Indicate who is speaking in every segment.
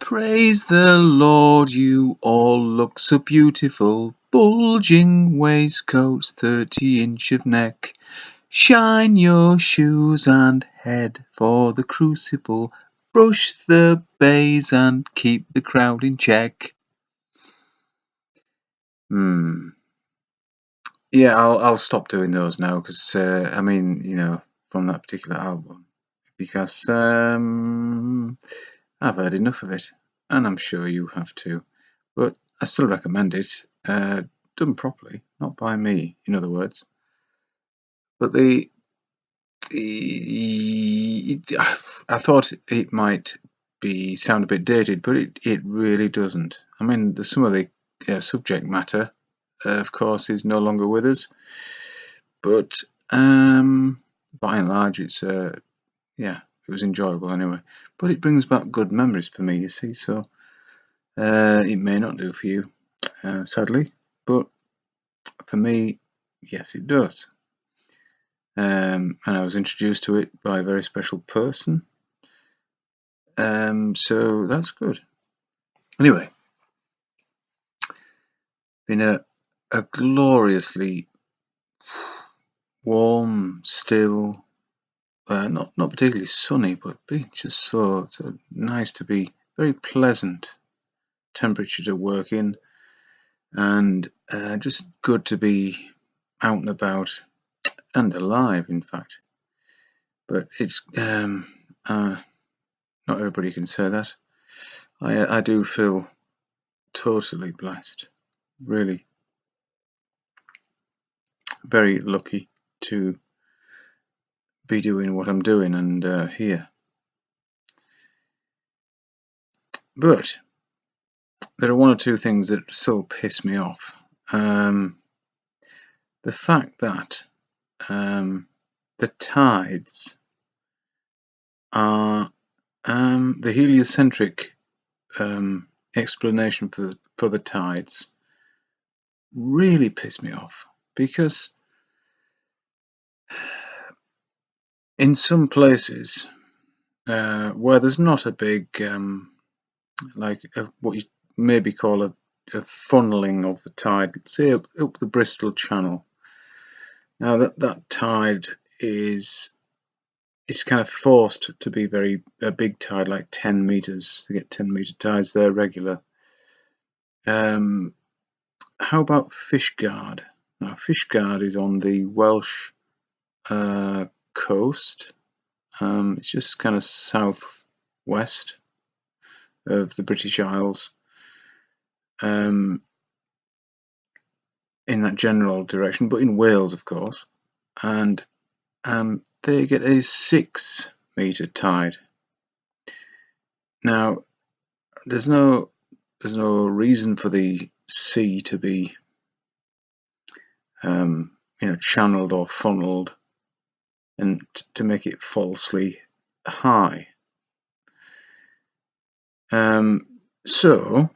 Speaker 1: Praise the Lord, you all look so beautiful. Bulging waistcoats, 30-inch of neck. Shine your shoes and head for the crucible. Brush the bays and keep the crowd in check. Yeah, I'll stop doing those now because I mean, you know, from that particular album, because I've heard enough of it, and I'm sure you have too. But I still recommend it, done properly, not by me, in other words. But I thought it might sound a bit dated, but it really doesn't. I mean, some of the subject matter, of course, is no longer with us, but by and large, it's yeah, it was enjoyable anyway. But it brings back good memories for me, you see. So it may not do for you, sadly, but for me, yes, it does. And I was introduced to it by a very special person. So that's good. Anyway, been a gloriously warm, still, not particularly sunny, but just so nice to be, very pleasant temperature to work in, and just good to be out and about and alive, in fact. But it's not everybody can say that. I do feel totally blessed, really very lucky to be doing what I'm doing and here. But there are one or two things that still piss me off. The fact that the tides are the heliocentric explanation for the tides really piss me off, because in some places where there's not a big like what you maybe call a funneling of the tide, say up the Bristol Channel. Now that tide is kind of forced to be a big tide, like 10 meters. They get 10-meter tides there regular. How about Fishguard? Now Fishguard is on the Welsh coast. It's just kind of southwest of the British Isles, in that general direction, but in Wales, of course. And they get a 6-meter tide. Now, there's no reason for the sea to be channeled or funneled and to make it falsely high. So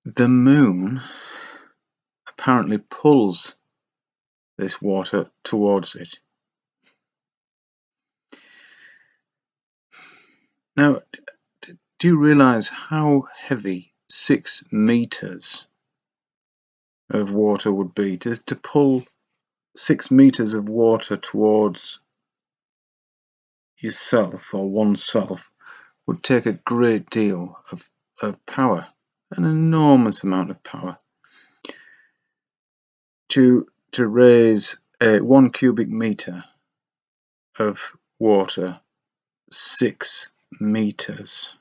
Speaker 1: the moon apparently pulls this water towards it. Now, do you realize how heavy 6 meters of water would be? To pull 6 meters of water towards yourself or oneself would take a great deal of power, an enormous amount of power. To raise 1 cubic meter of water 6 meters.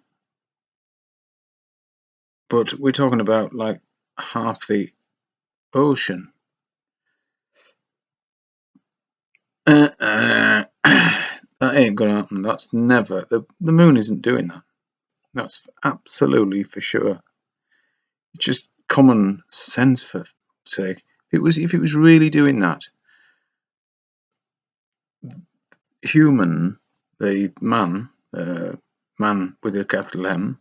Speaker 1: But we're talking about like half the ocean. That ain't gonna happen. That's never. The moon isn't doing that. That's absolutely for sure. It's just common sense, for sake. If it was really doing that, human, the man with a capital M,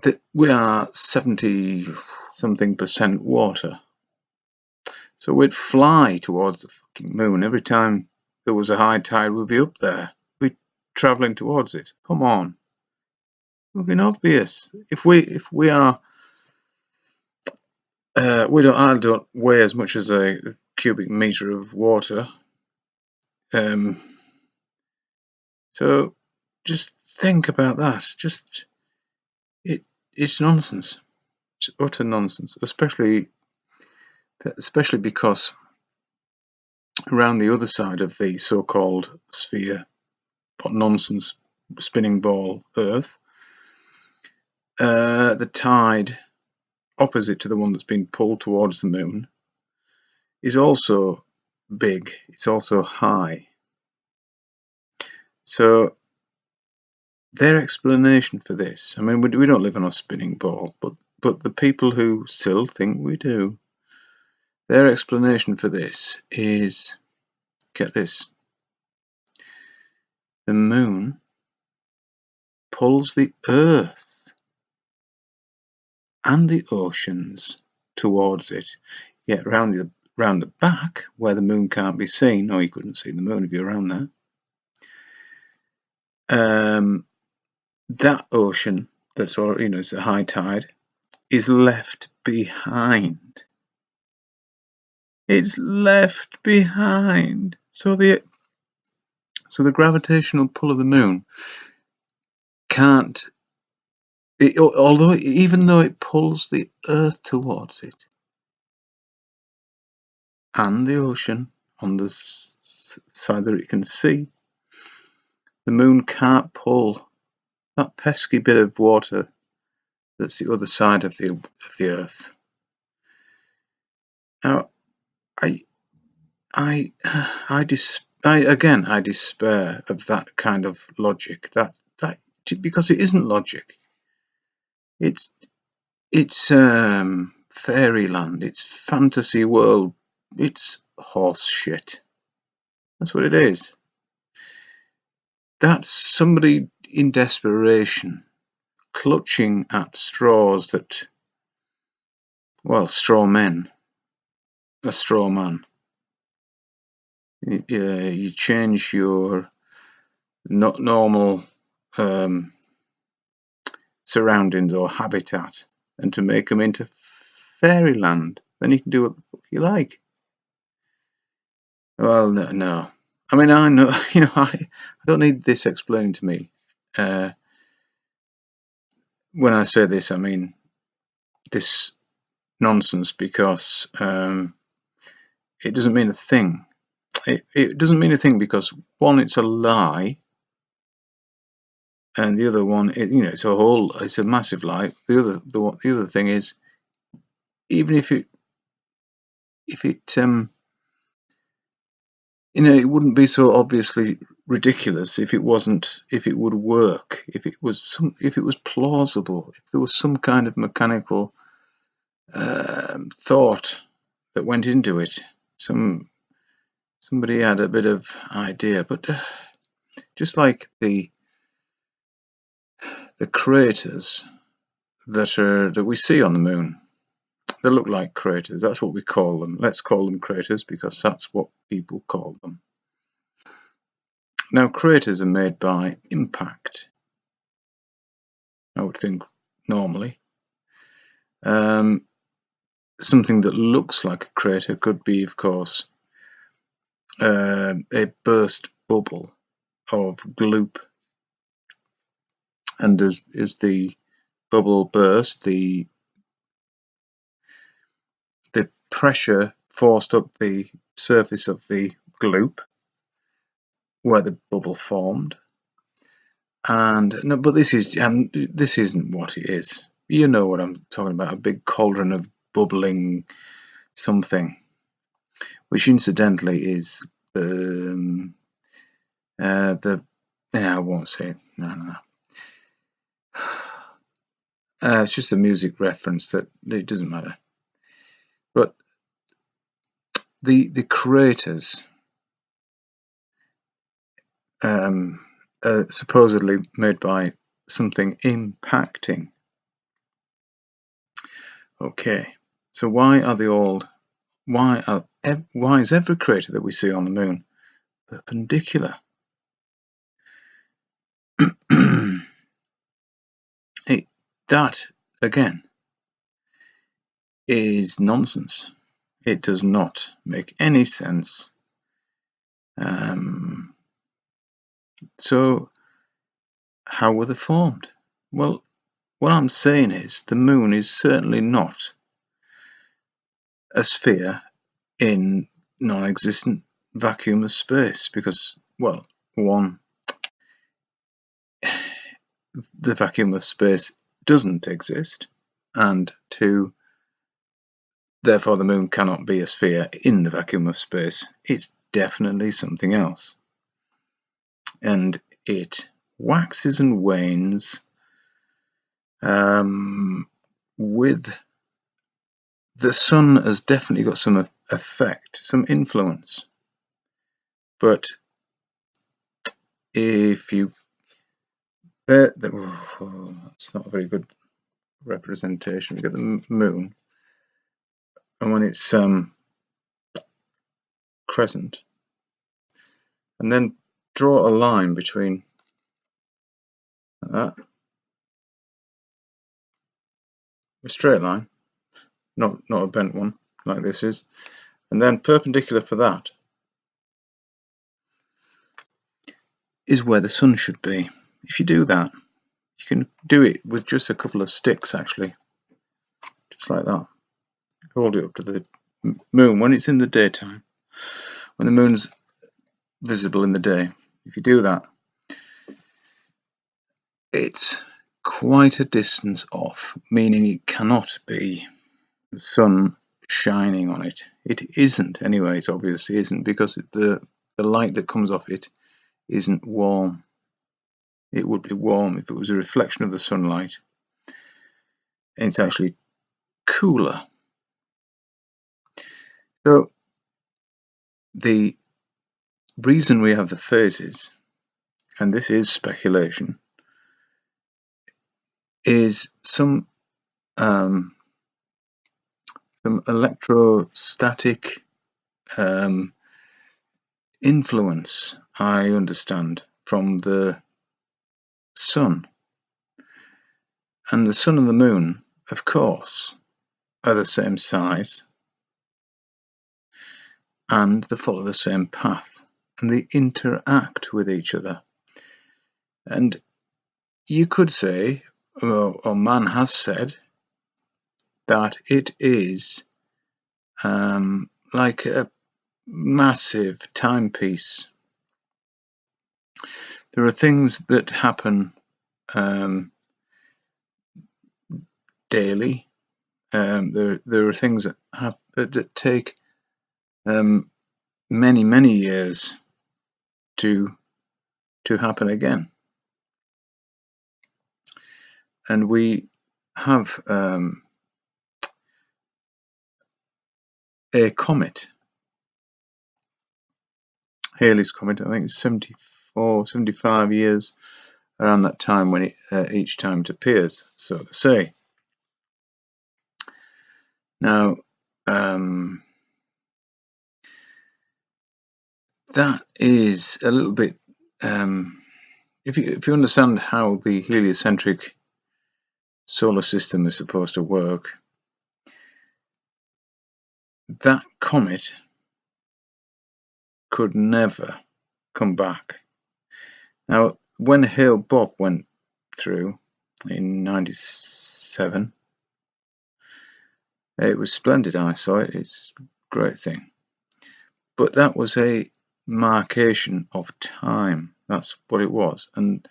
Speaker 1: that we are 70-something% water. So we'd fly towards the fucking moon every time there was a high tide. We'd be up there. travelling towards it. Come on, it's been obvious. If we are I don't weigh as much as a cubic meter of water. So just think about that. It's nonsense. It's utter nonsense, especially because around the other side of the so-called sphere, nonsense spinning ball Earth, the tide opposite to the one that's been pulled towards the moon is also big. It's also high. So their explanation for this, I mean, we don't live on a spinning ball, but the people who still think we do, their explanation for this is, get this, the moon pulls the Earth and the oceans towards it. Yet round the back, where the moon can't be seen, or you couldn't see the moon if you're around there, that ocean that's, it's a high tide, is left behind. It's left behind. So the gravitational pull of the moon can't, even though it pulls the Earth towards it and the ocean on the side that it can see, the moon can't pull that pesky bit of water that's the other side of the Earth. Now, I despair of that kind of logic. That because it isn't logic. It's fairyland. It's fantasy world. It's horse shit. That's what it is. That's somebody in desperation clutching at straws that, well, straw men. A straw man. You change your not normal surroundings or habitat, and to make them into fairyland, then you can do what the fuck you like. Well, no. I mean, I know, I don't need this explained to me. When I say this, I mean this nonsense, because it doesn't mean a thing. It doesn't mean a thing because, one, it's a lie, and the other one, it's a massive lie. The other thing is, even if it it wouldn't be so obviously ridiculous if it would work, if it was plausible, if there was some kind of mechanical thought that went into it. Somebody had a bit of idea, but just like the craters that we see on the moon, they look like craters. That's what we call them. Let's call them craters because that's what people call them. Now, craters are made by impact, I would think, normally. Something that looks like a crater could be, of course, a burst bubble of gloop. And as the bubble burst, the pressure forced up the surface of the gloop where the bubble formed. And no, but this isn't what it is. You know what I'm talking about, a big cauldron of bubbling something, which incidentally is I won't say it. No. It's just a music reference that it doesn't matter. But the craters are supposedly made by something impacting. Okay, so why is every crater that we see on the moon perpendicular? That, again, is nonsense. It does not make any sense. So, how were they formed? Well, what I'm saying is the moon is certainly not a sphere in non-existent vacuum of space because, well, one, the vacuum of space doesn't exist, and two, therefore the moon cannot be a sphere in the vacuum of space. It's definitely something else. And it waxes and wanes with the sun has definitely got some effect, some influence. But if you that's not a very good representation. We get the moon, and when it's crescent, and then draw a line between that, a straight line, not a bent one like this is, and then perpendicular for that is where the sun should be. If you do that, you can do it with just a couple of sticks, actually, just like that. Hold it up to the moon when it's in the daytime, when the moon's visible in the day. If you do that, it's quite a distance off, meaning it cannot be the sun shining on it. It isn't anyway, it obviously isn't, because the light that comes off it isn't warm. It would be warm if it was a reflection of the sunlight. And it's actually cooler. So the reason we have the phases, and this is speculation, is some electrostatic influence, I understand, from the sun. And the sun and the moon, of course, are the same size, and they follow the same path, and they interact with each other. And you could say, or man has said, that it is like a massive timepiece. There are things that happen daily. There are things that take many years to happen again. And we have a comet, Halley's Comet. I think it's 74, 75 years around that time when it each time it appears, so to say. Now, that is a little bit. If you understand how the heliocentric solar system is supposed to work, that comet could never come back. Now, when Hale-Bopp went through in '97, it was splendid. I saw it. It's a great thing. But that was a marcation of time. That's what it was. And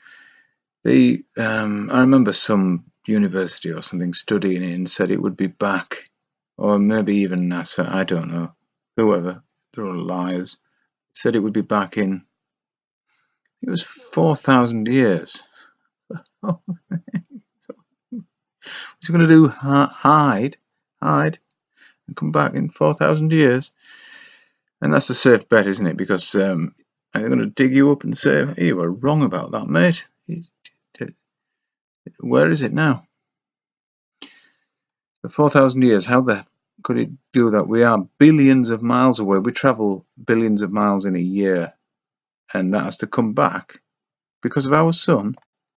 Speaker 1: I remember some university or something studying it and said it would be back, or maybe even NASA, I don't know, whoever, they're all liars, said it would be back in, it was 4,000 years. What's it going to do? Hide and come back in 4,000 years? And that's a safe bet, isn't it? Because they're going to dig you up and say, hey, you were wrong about that, mate. Where is it now? For 4,000 years, how the could it do that? We are billions of miles away. We travel billions of miles in a year, and that has to come back. because of our sun?